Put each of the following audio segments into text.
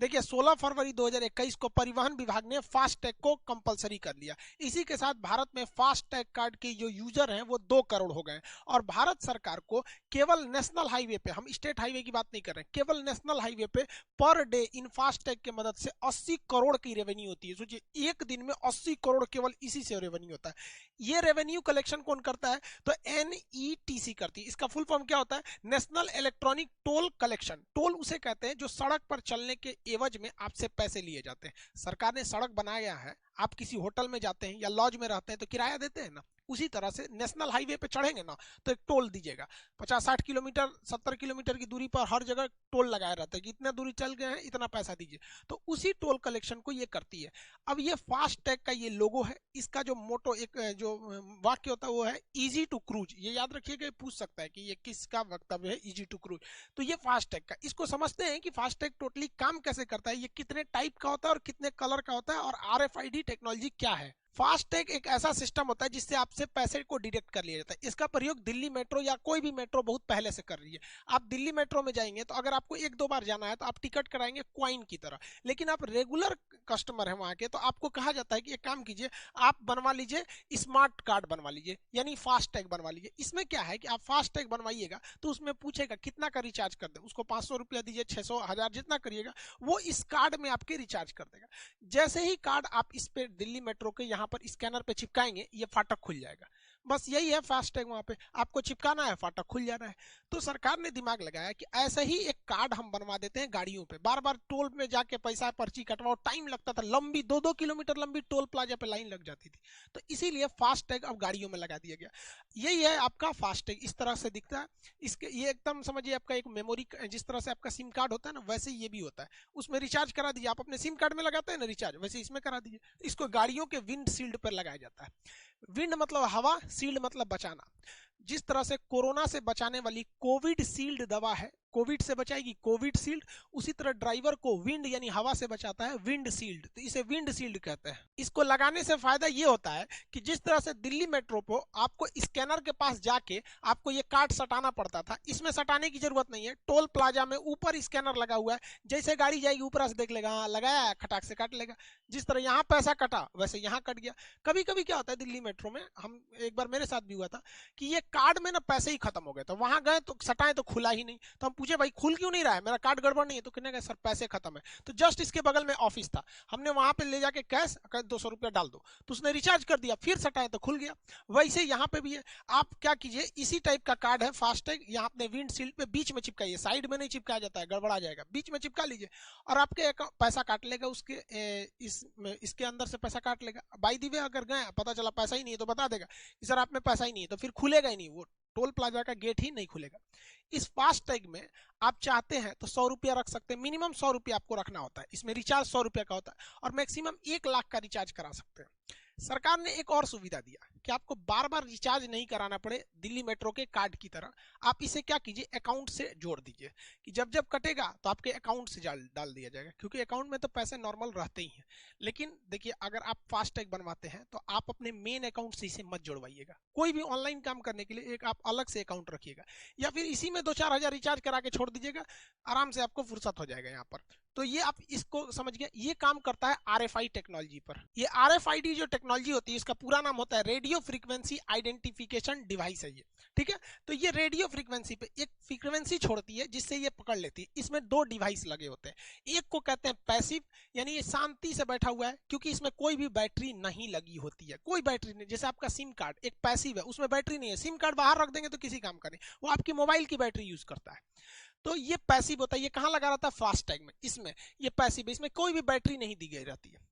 देखिए 16 फरवरी 2021 को परिवहन विभाग ने फास्टैग को कंपलसरी कर लिया। इसी के साथ भारत में फास्टैग कार्ड के जो यूजर हैं वो 2 करोड़ हो गए और भारत सरकार को केवल नेशनल हाईवे पे, हम स्टेट हाईवे की बात नहीं कर रहे हैं, केवल नेशनल हाईवे पे पर डे इन फास्टैग के मदद से 80 करोड़ की रेवेन्यू होती है। सोचिए एक दिन में 80 करोड़ केवल इसी से रेवेन्यू होता है। ये रेवेन्यू कलेक्शन कौन करता है? तो NETC करती है। इसका फुल फॉर्म क्या होता है? National electronic toll collection. Toll उसे कहते हैं जो सड़क पर चलने के एवज में आपसे पैसे लिए जाते हैं। सरकार ने सड़क बनाया है, आप किसी होटल में जाते हैं या लॉज में रहते हैं तो किराया देते हैं ना, उसी तरह से नेशनल हाईवे पे चढ़ेंगे ना तो एक टोल दीजिएगा। 50-60 किलोमीटर 70 किलोमीटर की दूरी पर हर जगह टोल लगाया रहता है कि इतना दूरी चल गए हैं इतना पैसा दीजिए, तो उसी टोल कलेक्शन को ये करती है। अब ये फास्टैग का ये लोगो है, इसका जो मोटो एक जो वाक्य होता है वो है इजी टू क्रूज। ये याद रखिएगा, पूछ सकता है कि ये किसका वक्तव्य है, इजी टू क्रूज। तो ये फास्टैग का, इसको समझते हैं कि फास्टैग टोटली काम कैसे करता है, ये कितने टाइप का होता है और कितने कलर का होता है और RFID टेक्नोलॉजी क्या है। फास्टैग एक ऐसा सिस्टम होता है जिससे आपसे पैसे को डिडक्ट कर लिया जाता है। इसका प्रयोग दिल्ली मेट्रो या कोई भी मेट्रो बहुत पहले से कर रही है। आप दिल्ली मेट्रो में जाएंगे तो अगर आपको 1-2 बार जाना है तो आप टिकट कराएंगे क्वाइन की तरह, लेकिन आप रेगुलर कस्टमर है वहां के तो आपको कहा जाता है कि एक काम कीजिए, आप बनवा लीजिए स्मार्ट कार्ड बनवा लीजिए, यानी फास्टैग बनवा लीजिए। इसमें क्या है कि आप फास्टैग बनवाइएगा तो उसमें पूछेगा कितना का रिचार्ज कर दे, उसको 500 रुपया दीजिए, 600, 1000 जितना करिएगा वो इस कार्ड में आपके रिचार्ज कर देगा। जैसे ही कार्ड आप इस पे दिल्ली मेट्रो के यहाँ पर स्कैनर पे चिपकाएंगे ये फाटक खुल जाएगा। बस यही है फास्टैग, वहां पे आपको चिपकाना है, फाटक खुल जाना है। तो सरकार ने दिमाग लगाया कि ऐसा ही एक कार्ड हम बनवा देते हैं गाड़ियों पे। बार बार टोल में जाके पैसा पर्ची कटवाओ, टाइम लगता था, लंबी 2-2 किलोमीटर लंबी टोल प्लाजा पे लाइन लग जाती थी। तो इसीलिए फास्टैग अब गाड़ियों में लगा दिया गया। यही है आपका फास्टैग, इस तरह से दिखता है। इसके ये एकदम समझिए आपका एक मेमोरी, जिस तरह से आपका सिम कार्ड होता है ना वैसे ये भी होता है। उसमें रिचार्ज करा दीजिए, आप अपने सिम कार्ड में लगाते हैं ना रिचार्ज, वैसे इसमें करा दीजिए। इसको गाड़ियों के विंड शील्ड पर लगाया जाता है। विंड मतलब हवा, शील्ड मतलब बचाना। जिस तरह से कोरोना से बचाने वाली कोविड शील्ड दवा है, कोविड से बचाएगी कोविड शील्ड, उसी तरह ड्राइवर को विंड यानी हवा से बचाता है विंड शील्ड, तो इसे विंड शील्ड कहते हैं। इसको लगाने से फायदा ये होता है कि जिस तरह से दिल्ली मेट्रो को आपको स्कैनर के पास जाके आपको ये कार्ड सटाना पड़ता था, इसमें सटाने की जरूरत नहीं है। टोल प्लाजा में ऊपर स्कैनर लगा हुआ है, जैसे गाड़ी जाएगी ऊपर से देख लेगा, हाँ लगाया है, खटाक से काट लेगा। जिस तरह यहाँ पैसा कटा वैसे यहाँ कट गया। कभी कभी क्या होता है दिल्ली मेट्रो में, हम एक बार मेरे साथ भी हुआ था कि ये कार्ड में ना पैसे ही खत्म हो गए, तो वहां गए तो सटाए तो खुला ही नहीं। तो हम पूछे भाई खुल क्यों नहीं रहा है, मेरा कार्ड गड़बड़ नहीं है? तो कहने का सर पैसे खत्म है। तो जस्ट इसके बगल में ऑफिस था, हमने वहां पे ले जाके कैश 200 रुपया डाल दो, तो उसने रिचार्ज कर दिया, फिर सटाए तो खुल गया। वैसे यहाँ पे भी है, आप क्या कीजिए, इसी टाइप का कार्ड है फास्टैग, यहाँ अपने विंड शील्ड पे बीच में चिपकाइए, साइड में नहीं चिपकाया जाता है, गड़बड़ा जाएगा, बीच में चिपका लीजिए और आपके पैसा काट लेगा, उसके इसके अंदर से पैसा काट लेगा। बाई दी वे अगर गए पता चला पैसा ही नहीं है तो बता देगा कि सर आप में पैसा ही नहीं है, तो फिर खुलेगा ही नहीं, वो टोल प्लाजा का गेट ही नहीं खुलेगा। इस फास्टैग में आप चाहते हैं तो 100 रुपया रख सकते हैं, मिनिमम 100 रुपया आपको रखना होता है। इसमें रिचार्ज 100 रुपया का होता है और मैक्सिमम 1 लाख का रिचार्ज करा सकते हैं। सरकार ने एक और सुविधा दिया कि आपको बार बार रिचार्ज नहीं कराना पड़े दिल्ली मेट्रो के कार्ड की तरह। आप इसे क्या कीजिए, अकाउंट से जोड़ दीजिए कि जब जब कटेगा तो आपके अकाउंट से डाल दिया जाएगा, क्योंकि अकाउंट में तो पैसे नॉर्मल रहते ही हैं। लेकिन देखिए अगर आप फास्टैग बनवाते हैं तो आप अपने मेन अकाउंट से इसे मत जोड़वाइएगा। कोई भी ऑनलाइन काम करने के लिए एक आप अलग से अकाउंट रखिएगा, या फिर इसी में 2-4 हजार रिचार्ज करा के छोड़ दीजिएगा, आराम से आपको फुर्सत हो जाएगा यहाँ पर। तो ये आप इसको समझ गए, ये काम करता है RFI टेक्नोलॉजी पर। ये RFID जो टेक्नोलॉजी होती है इसका पूरा नाम होता है रेडियो फ्रीक्वेंसी आइडेंटिफिकेशन डिवाइस है ये, ठीक है। तो ये रेडियो फ्रीक्वेंसी पे एक फ्रीक्वेंसी छोड़ती है जिससे ये पकड़ लेती है। इसमें 2 डिवाइस लगे होते हैं, एक को कहते हैं पैसिव, यानी ये शांति से बैठा हुआ है क्योंकि इसमें कोई भी बैटरी नहीं लगी होती है, कोई बैटरी नहीं। जैसे आपका सिम कार्ड एक पैसिव है, उसमें बैटरी नहीं है, सिम कार्ड बाहर रख देंगे तो किसी काम का नहीं, वो आपकी मोबाइल की बैटरी यूज करता है। तो ये पैसिव होता है, ये कहाँ लगा रहता है, फास्टैग में। इसमें ये पैसिव है, इसमें कोई भी बैटरी नहीं दी गई रहती है।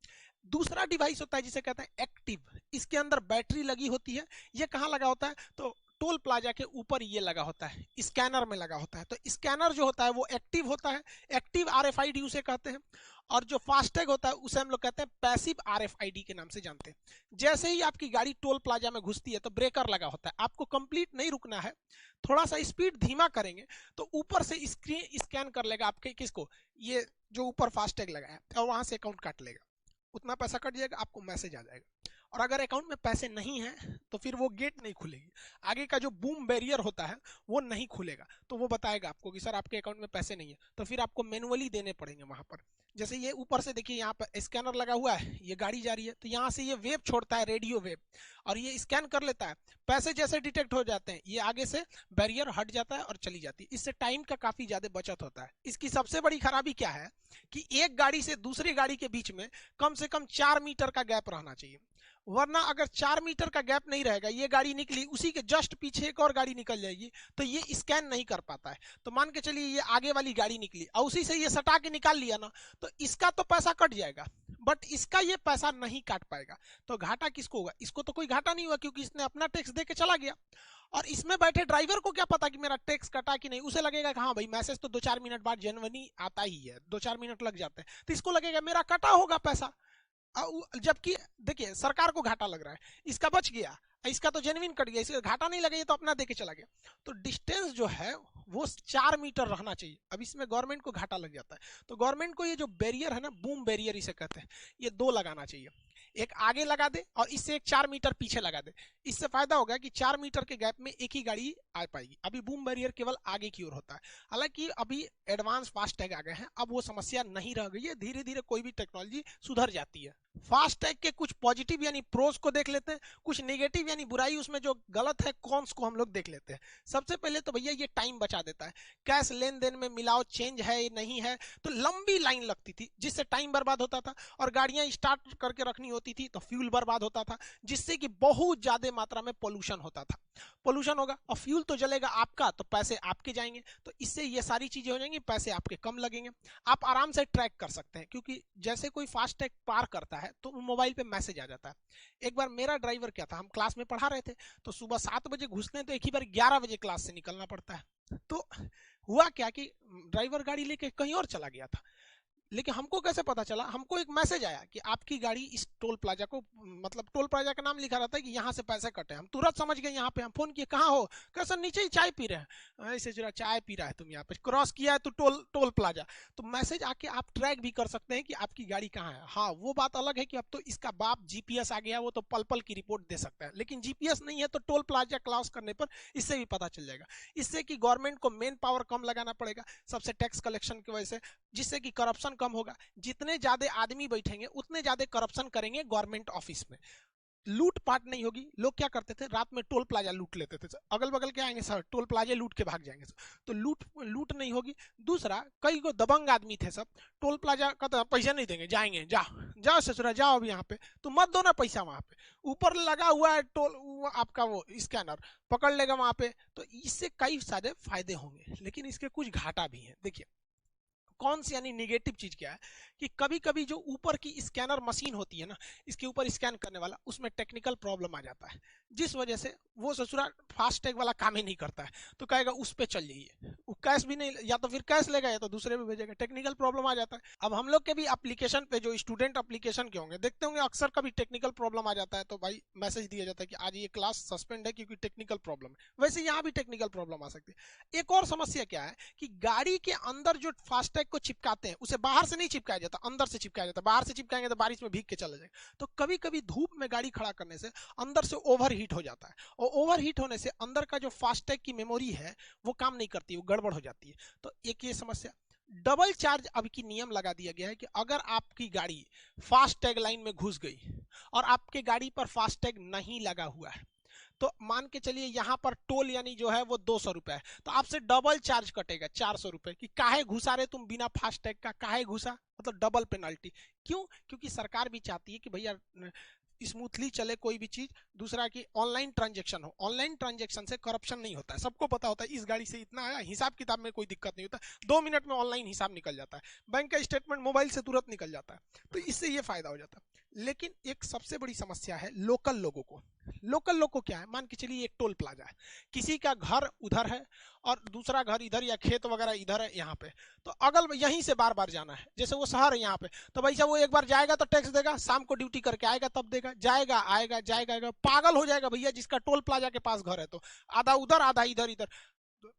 दूसरा डिवाइस होता है जिसे कहते हैं एक्टिव, इसके अंदर बैटरी लगी होती है। ये कहाँ लगा होता है, तो टोल प्लाजा के ऊपर ये लगा होता है, स्कैनर में लगा होता है। तो स्कैनर जो होता है वो एक्टिव होता है, एक्टिव RFID उसे कहते हैं। और जो फास्टैग होता है उसे हम लोग कहते हैं पैसिव RFID के नाम से जानते हैं। जैसे ही आपकी गाड़ी टोल प्लाजा में घुसती है तो ब्रेकर लगा होता है, आपको कंप्लीट नहीं रुकना है, थोड़ा सा स्पीड धीमा करेंगे तो ऊपर से स्क्रीन स्कैन कर लेगा आपके किसको, ये जो ऊपर फास्टैग लगा है, और वहां से अकाउंट काट लेगा, उतना पैसा कट जाएगा, आपको मैसेज आ जाएगा। और अगर अकाउंट में पैसे नहीं है तो फिर वो गेट नहीं खुलेगी, आगे का जो बूम बैरियर होता है वो नहीं खुलेगा। तो वो बताएगा आपको कि सर आपके अकाउंट में पैसे नहीं है, तो फिर आपको मैनुअली देने पड़ेंगे वहां पर। जैसे ये ऊपर से देखिए यहाँ पर स्कैनर लगा हुआ है, ये गाड़ी जा रही है तो यहाँ से ये वेव छोड़ता है, रेडियो वेव, और ये स्कैन कर लेता है। पैसे जैसे डिटेक्ट हो जाते हैं ये आगे से बैरियर हट जाता है और चली जाती है। इससे टाइम का काफी ज्यादा बचत होता है। इसकी सबसे बड़ी खराबी क्या है कि एक गाड़ी से दूसरी गाड़ी के बीच में कम से कम 4 मीटर का गैप रहना चाहिए, वरना अगर 4 मीटर का गैप नहीं रहेगा, ये गाड़ी निकली उसी के जस्ट पीछे एक और गाड़ी निकल जाएगी तो ये स्कैन नहीं कर पाता है। तो मान के चलिए ये आगे वाली गाड़ी निकली और उसी से ये सटा के निकाल लिया ना, तो इसका तो पैसा कट जाएगा बट इसका ये पैसा नहीं काट पाएगा। तो घाटा किसको होगा? इसको तो कोई घाटा नहीं हुआ क्योंकि इसने अपना टैक्स दे के चला गया। और इसमें बैठे ड्राइवर को क्या पता कि मेरा टैक्स कटा कि नहीं, उसे लगेगा कि हाँ भाई मैसेज तो 2-4 मिनट बाद जेन्युइनली आता ही है, 2-4 मिनट लग जाते हैं, तो इसको लगेगा मेरा कटा होगा पैसा। जबकि देखिए सरकार को घाटा लग रहा है, इसका बच गया, इसका तो जेन्युइन कट गया, इसका घाटा नहीं लगा, ये तो अपना देके चला गया। तो डिस्टेंस जो है वो 4 मीटर रहना चाहिए। अब इसमें गवर्नमेंट को घाटा लग जाता है, तो गवर्नमेंट को ये जो बैरियर है ना, बूम बैरियर इसे कहते हैं, ये 2 लगाना चाहिए। एक आगे लगा दे और इससे एक 4 मीटर पीछे लगा दे। इससे फायदा होगा कि 4 मीटर के गैप में एक ही गाड़ी आ पाएगी। अभी बूम बैरियर केवल आगे की ओर होता है। हालांकि अभी एडवांस फास्टैग आ गए हैं, अब वो समस्या नहीं रह गई है, धीरे धीरे कोई भी टेक्नोलॉजी सुधर जाती है। फास्टैग के कुछ पॉजिटिव यानी प्रोस को देख लेते हैं, कुछ नेगेटिव यानी बुराई, उसमें जो गलत है कॉन्स को हम लोग देख लेते हैं। सबसे पहले तो भैया ये टाइम बचा देता है। कैश लेन देन में मिलाओ चेंज है नहीं है तो लंबी लाइन लगती थी जिससे टाइम बर्बाद होता था, और गाड़ियां स्टार्ट करके रखनी होती थी तो फ्यूल बर्बाद होता था, जिससे कि बहुत ज्यादा मात्रा में पोल्यूशन होता था। पोल्यूशन होगा और फ्यूल तो जलेगा आपका, तो पैसे आपके जाएंगे। तो इससे ये सारी चीजें हो जाएंगी, पैसे आपके कम लगेंगे। आप आराम से ट्रैक कर सकते हैं क्योंकि जैसे कोई फास्टैग पार करता है तो मोबाइल पे मैसेज आ जाता है। एक बार मेरा ड्राइवर क्या था, हम क्लास में पढ़ा रहे थे तो सुबह 7 बजे घुसते हैं तो एक ही बार 11 बजे क्लास से निकलना पड़ता है। तो हुआ क्या कि ड्राइवर गाड़ी लेके कहीं और चला गया था, लेकिन हमको कैसे पता चला? हमको एक मैसेज आया कि आपकी गाड़ी इस टोल प्लाजा को, मतलब टोल प्लाजा का नाम लिखा रहता है कि यहाँ से पैसे कटे। हम तुरंत समझ गए यहाँ पे, हम फोन किए कहाँ हो, कैसे नीचे ही चाय पी रहे हैं। ऐसे जरा चाय पी रहा है तुम, यहाँ पे क्रॉस किया है तो टोल प्लाजा। तो मैसेज आके आप ट्रैक भी कर सकते हैं कि आपकी गाड़ी कहाँ है। हाँ वो बात अलग है कि अब तो इसका बाप जीपीएस आ गया, वो तो पल पल की रिपोर्ट दे सकता है, लेकिन जीपीएस नहीं है तो टोल प्लाजा क्रॉस करने पर इससे भी पता चल जाएगा। इससे कि गवर्नमेंट को मेन पावर कम लगाना पड़ेगा, सबसे टैक्स कलेक्शन की वजह से, जिससे कि करप्शन कम होगा। जितने ज्यादा आदमी बैठेंगे उतने ज्यादा करप्शन करेंगे गवर्नमेंट ऑफिस में, लूट पाट नहीं होगी। लोग क्या करते थे, रात में टोल प्लाजा लूट लेते थे, अगल बगल के आएंगे सर टोल प्लाजा लूट के भाग जाएंगे सर, तो लूट नहीं होगी। दूसरा, कई को दबंग आदमी थे सब, टोल प्लाजा का तो पैसा नहीं देंगे, जाएंगे जाओ ससुरा जाओ अब यहाँ पे, तो मत दो ना पैसा, वहां पे ऊपर लगा हुआ है टोल आपका वो स्कैनर पकड़ लेगा वहां पे। तो इससे कई सारे फायदे होंगे, लेकिन इसके कुछ घाटा भी है। देखिए कौन सी यानी निगेटिव चीज क्या है कि कभी कभी जो ऊपर की स्कैनर मशीन होती है ना, इसके ऊपर स्कैन करने वाला, उसमें टेक्निकल प्रॉब्लम आ जाता है, जिस वजह से वो ससुरा फास्टैग वाला काम ही नहीं करता है, तो कहेगा उस पे चल जाइए, वो कैश भी नहीं, या तो फिर कैश लेगा या तो दूसरे पे भेजेगा, टेक्निकल प्रॉब्लम आ जाता है। अब हम लोग के भी एप्लीकेशन पे जो स्टूडेंट एप्लीकेशन के होंगे देखते होंगे, अक्सर कभी टेक्निकल प्रॉब्लम आ जाता है तो भाई मैसेज दिया जाता है कि आज ये क्लास सस्पेंड है क्योंकि टेक्निकल प्रॉब्लम है। वैसे यहाँ भी टेक्निकल प्रॉब्लम आ सकती है। एक और समस्या क्या है कि गाड़ी के अंदर जो फास्टैग को चिपकाते हैं उसे बाहर से नहीं चिपकाया जाता, अंदर से चिपकाया जाता है। बाहर से चिपकाएंगे तो बारिश में भीग के चला जाएगा, तो कभी कभी धूप में गाड़ी खड़ा करने से अंदर से ओवर हीट हो जाता है, और ओवर हीट होने से अंदर का जो फास्टैग की मेमोरी है वो काम नहीं करती, वो गड़बड़ हो जाती है। तो एक ये समस्या। डबल चार्ज अब की नियम लगा दिया गया है कि अगर आपकी गाड़ी फास्टैग लाइन में घुस गई और आपके गाड़ी पर फास्टैग नहीं लगा हुआ है, तो मान के चलिए यहाँ पर टोल यानी जो है वो 200 रुपए है, तो आपसे डबल चार्ज कटेगा 400 रुपए कि काहे घुसा रहे तुम बिना फास्टैग का, काहे घुसा, मतलब डबल पेनल्टी। क्यों? क्योंकि सरकार भी चाहती है कि भैया स्मूथली चले कोई भी चीज। दूसरा कि ऑनलाइन ट्रांजेक्शन हो, ऑनलाइन ट्रांजेक्शन से करप्शन नहीं होता है, सबको पता होता है इस गाड़ी से इतना आया, हिसाब किताब में कोई दिक्कत नहीं होता, 2 मिनट में ऑनलाइन हिसाब निकल जाता है, बैंक का स्टेटमेंट मोबाइल से तुरंत निकल जाता है, तो इससे ये फायदा हो जाता है। लेकिन एक सबसे बड़ी समस्या है लोकल लोगों को। लोकल लोग को क्या है, मान के चलिए एक टोल प्लाजा है, किसी का घर उधर है और दूसरा घर इधर या खेत वगैरह इधर है यहाँ पे, तो अगल यहीं से बार बार जाना है, जैसे वो शहर है यहाँ पे, तो भाई साहब वो एक बार जाएगा तो टैक्स देगा, शाम को ड्यूटी करके आएगा तब देगा, जाएगा आएगा जाएगा, पागल हो जाएगा भैया जिसका टोल प्लाजा के पास घर है, तो आधा उधर आधा इधर इधर।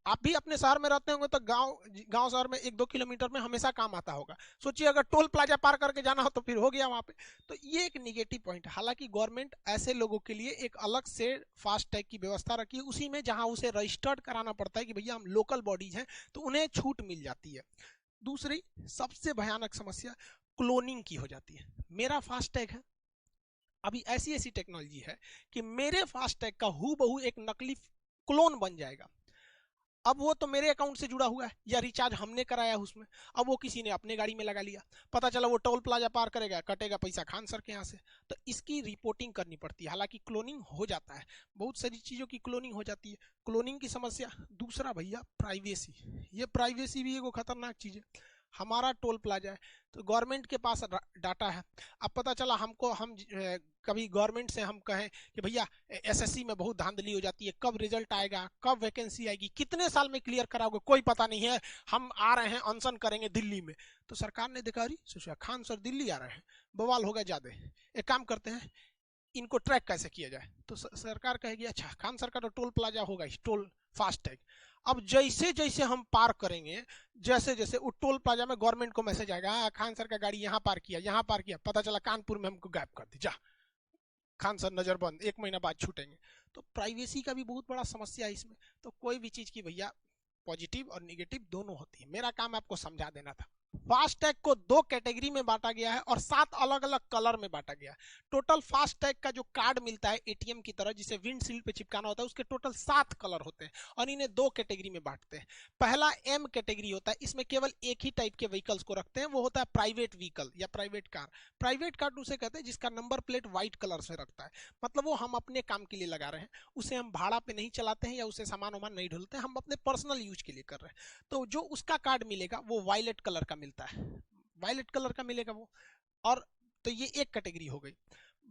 आप भी अपने शहर में रहते होंगे तो गांव गांव शहर में 1-2 किलोमीटर में हमेशा काम आता होगा। सोचिए अगर टोल प्लाजा पार करके जाना हो तो फिर हो गया वहां पे। तो ये एक निगेटिव पॉइंट है। हालांकि गवर्नमेंट ऐसे लोगों के लिए एक अलग से फास्ट टैग की व्यवस्था रखी है, उसी में जहां उसे रजिस्टर्ड कराना पड़ता है कि भैया हम लोकल बॉडीज हैं, तो उन्हें छूट मिल जाती है। दूसरी सबसे भयानक समस्या क्लोनिंग की हो जाती है। मेरा फास्ट टैग है, अभी ऐसी ऐसी टेक्नोलॉजी है कि मेरे फास्ट टैग का हूबहू एक नकली क्लोन बन जाएगा। अब वो तो मेरे अकाउंट से जुड़ा हुआ है या रिचार्ज हमने कराया उसमें, अब वो किसी ने अपने गाड़ी में लगा लिया, पता चला वो टोल प्लाजा पार करेगा, कटेगा पैसा खान सर के यहाँ से, तो इसकी रिपोर्टिंग करनी पड़ती है। हालांकि क्लोनिंग हो जाता है, बहुत सारी चीज़ों की क्लोनिंग हो जाती है, क्लोनिंग की समस्या। दूसरा भैया प्राइवेसी, ये प्राइवेसी भी एक खतरनाक चीज़ है। हमारा टोल प्लाजा है तो गवर्नमेंट के पास डाटा है। अब पता चला हमको, हम कभी गवर्नमेंट से हम कहें कि भैया एसएससी में बहुत धांधली हो जाती है, कब रिजल्ट आएगा, कब वैकेंसी आएगी, कितने साल में क्लियर कराओगे, कोई पता नहीं है, हम आ रहे हैं अनशन करेंगे दिल्ली में। तो सरकार ने देखा अरे सोचा खान सर दिल्ली आ रहे हैं, बवाल होगा ज्यादा, एक काम करते हैं इनको ट्रैक कैसे किया जाए। तो सरकार कहेगी अच्छा खान सर का तो टोल प्लाजा होगा ही, टोल फास्ट टैग। अब जैसे जैसे हम पार करेंगे, जैसे जैसे वो टोल प्लाजा में गवर्नमेंट को मैसेज आएगा खान सर का गाड़ी यहाँ पार किया, यहाँ पार किया, पता चला कानपुर में हमको गायब कर दी, जा खान सर नजरबंद, 1 महीना बाद छूटेंगे। तो प्राइवेसी का भी बहुत बड़ा समस्या है इसमें। तो कोई भी चीज की भैया पॉजिटिव और निगेटिव दोनों होती है, मेरा काम आपको समझा देना था। फास्ट टैग को 2 कैटेगरी में बांटा गया है और 7 अलग अलग कलर में बांटा गया है। टोटल फास्ट टैग का जो कार्ड मिलता है एटीएम की तरह, जिसे विंडशील्ड पे चिपकाना होता है, उसके टोटल 7 कलर होते हैं और इन्हें 2 कैटेगरी में बांटते हैं। पहला एम कैटेगरी होता है, इसमें केवल एक ही टाइप के व्हीकल्स को रखते हैं, वो होता है प्राइवेट व्हीकल या प्राइवेट कार। प्राइवेट कार उसे कहते हैं जिसका नंबर प्लेट व्हाइट कलर से रखता है, मतलब वो हम अपने काम के लिए लगा रहे हैं, उसे हम भाड़ा पे नहीं चलाते हैं या उसे सामान वामान नहीं ढोलते हैं, हम अपने पर्सनल यूज के लिए कर रहे हैं। तो जो उसका कार्ड मिलेगा वो वायलेट कलर का मिलता है, वायलेट कलर का मिलेगा वो। और तो ये एक कैटेगरी हो गई।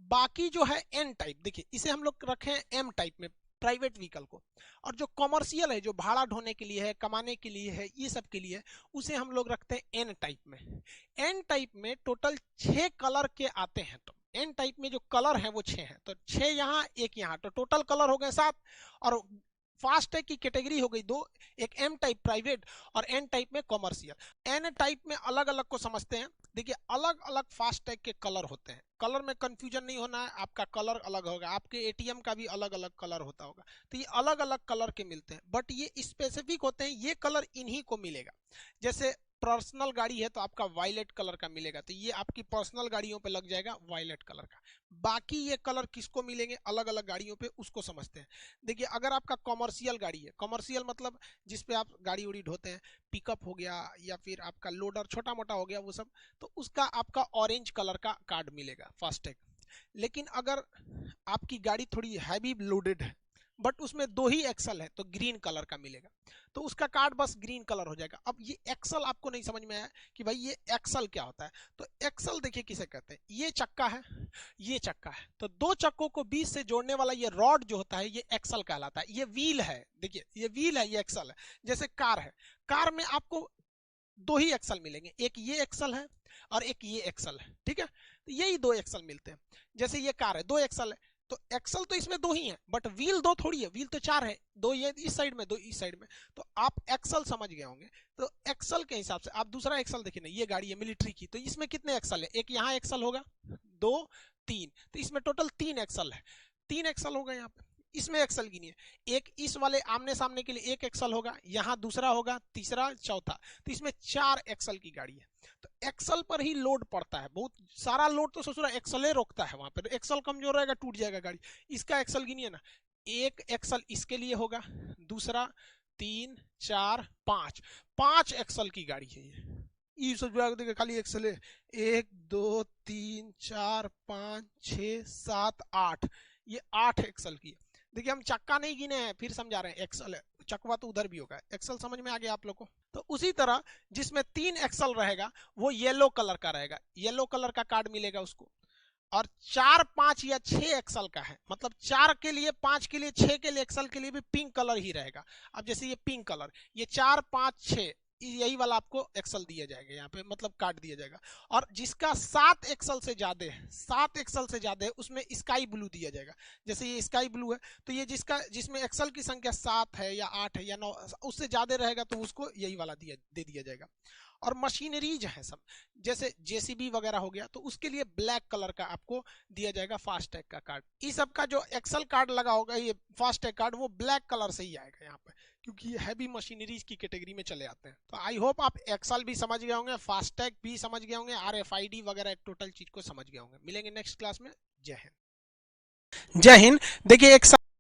बाकी जो है एन टाइप, देखिए इसे हम लोग रखे हैं एम टाइप में, प्राइवेट व्हीकल को। और जो कमर्शियल है, जो भाड़ा ढोने के लिए है, कमाने के लिए है, ये सब के लिए है, उसे हम लोग रखते हैं एन टाइप में। एन टाइप में टोटल 6 कलर के आते हैं। तो एन टाइप में जो कलर है वो 6 है, तो 6 यहाँ 1 यहाँ, तो टोटल कलर हो गए 7। और फास्ट टैग की कैटेगरी हो गई 2, एक एम टाइप प्राइवेट और एन टाइप में कमर्शियल। एन टाइप में अलग अलग को समझते हैं। देखिए अलग अलग फास्ट टैग के कलर होते हैं, कलर में कंफ्यूजन नहीं होना है, आपका कलर अलग होगा, आपके एटीएम का भी अलग अलग कलर होता होगा। तो ये अलग अलग कलर के मिलते हैं, बट ये स्पेसिफिक होते हैं, ये कलर इन्हीं को मिलेगा। जैसे पर्सनल गाड़ी है तो आपका वायलेट कलर का मिलेगा, तो ये आपकी पर्सनल गाड़ियों पे लग जाएगा वायलेट कलर का। बाकी ये कलर किसको मिलेंगे अलग अलग गाड़ियों पे, उसको समझते हैं। देखिए अगर आपका कमर्शियल गाड़ी है, कमर्शियल मतलब जिसपे आप गाड़ी उड़ी ढोते हैं, पिकअप हो गया या फिर आपका लोडर छोटा मोटा हो गया वो सब, तो उसका आपका ऑरेंज कलर का कार्ड मिलेगा फास्टैग। लेकिन अगर आपकी गाड़ी थोड़ी हैवी लोडेड है बट उसमें 2 ही एक्सल है तो ग्रीन कलर का मिलेगा, तो उसका कार्ड बस ग्रीन कलर हो जाएगा। अब ये एक्सल आपको नहीं समझ में आया कि भाई ये एक्सल क्या होता है, तो एक्सल देखिए किसे कहते हैं। ये चक्का है, ये चक्का है, तो 2 चक्कों को बीच से जोड़ने वाला ये रॉड जो होता है ये एक्सल कहलाता है। ये व्हील है, देखिए ये व्हील है, ये एक्सल है। जैसे कार है, कार में आपको 2 ही एक्सल मिलेंगे, एक ये एक्सल है और एक ये एक्सल है, ठीक है, तो यही 2 एक्सल मिलते हैं। जैसे ये कार है 2 एक्सल है, तो एक्सल तो इसमें 2 ही है बट व्हील 2 थोड़ी है, व्हील तो 4 है, 2 ये इस साइड में 2 इस साइड में, तो आप एक्सल समझ गए होंगे। तो एक्सल के हिसाब से आप दूसरा एक्सल देखिए ना, ये गाड़ी है मिलिट्री की, तो इसमें कितने एक्सल है, एक यहाँ एक्सल होगा, 2 3, तो इसमें टोटल 3 एक्सल है, 3 एक्सल होगा यहाँ पे। इसमें एक्सल गिनिए, एक इस वाले आमने सामने के लिए 1 एक्सल होगा, यहाँ दूसरा होगा, तीसरा, चौथा, तो इसमें 4 एक्सल की गाड़ी है। तो एक्सल पर ही लोड पड़ता है, बहुत सारा लोड तो ससुरा एक्सले रोकता है वहां पर, एक्सल कमजोर रहेगा टूट जाएगा गाड़ी। इसका एक्सल गिनिए ना, 1 एक्सल इसके लिए होगा, दूसरा 3 4 5, 5 एक्सल की गाड़ी है ये सब देखिए खाली एक्सल है, 1 2 3 4 5 6 7 8, ये 8 एक्सल की है। देखिए हम चक्का नहीं गिने हैं, फिर समझा रहे हैं, एक्सल है, चकवा तो उधर भी होगा, एक्सल समझ में आ गया आप लोग को। तो उसी तरह जिसमें 3 एक्सल रहेगा वो येलो कलर का रहेगा, येलो कलर का कार्ड मिलेगा उसको। और 4 5 या 6 एक्सल का है, मतलब 4 के लिए, 5 के लिए, 6 के लिए, एक्सल के लिए भी पिंक कलर ही रहेगा। अब जैसे ये पिंक कलर, ये 4 5 6 यही वाला आपको एक्सल दिया जाएगा यहाँ पे, मतलब कार्ड दिया जाएगा। और जिसका 7 एक्सल से ज्यादा है, 7 एक्सल से ज्यादा है, उसमें स्काई ब्लू दिया जाएगा। जैसे ये स्काई ब्लू है, तो ये जिसमें एक्सल की संख्या 7 है या 8 है या 9, उससे ज्यादा रहेगा तो उसको यही वाला दे दिया जाएगा। और मशीनरीज है सब, जैसे जेसीबी वगैरह हो गया, तो उसके लिए ब्लैक कलर का आपको दिया जाएगा फास्टैग का कार्ड। इस सब का जो एक्सल कार्ड लगा होगा, ये फास्टैग कार्ड, वो ब्लैक कलर से ही आएगा यहाँ पे, क्योंकि ये हैवी मशीनरीज की कैटेगरी में चले आते हैं। तो आई होप आप एक्सल भी समझ गए होंगे, फास्टैग भी समझ गए होंगे, आरएफआईडी वगैरह टोटल चीज को समझ गए होंगे। मिलेंगे नेक्स्ट क्लास में। जय हिंद। जय हिंद। देखिए एक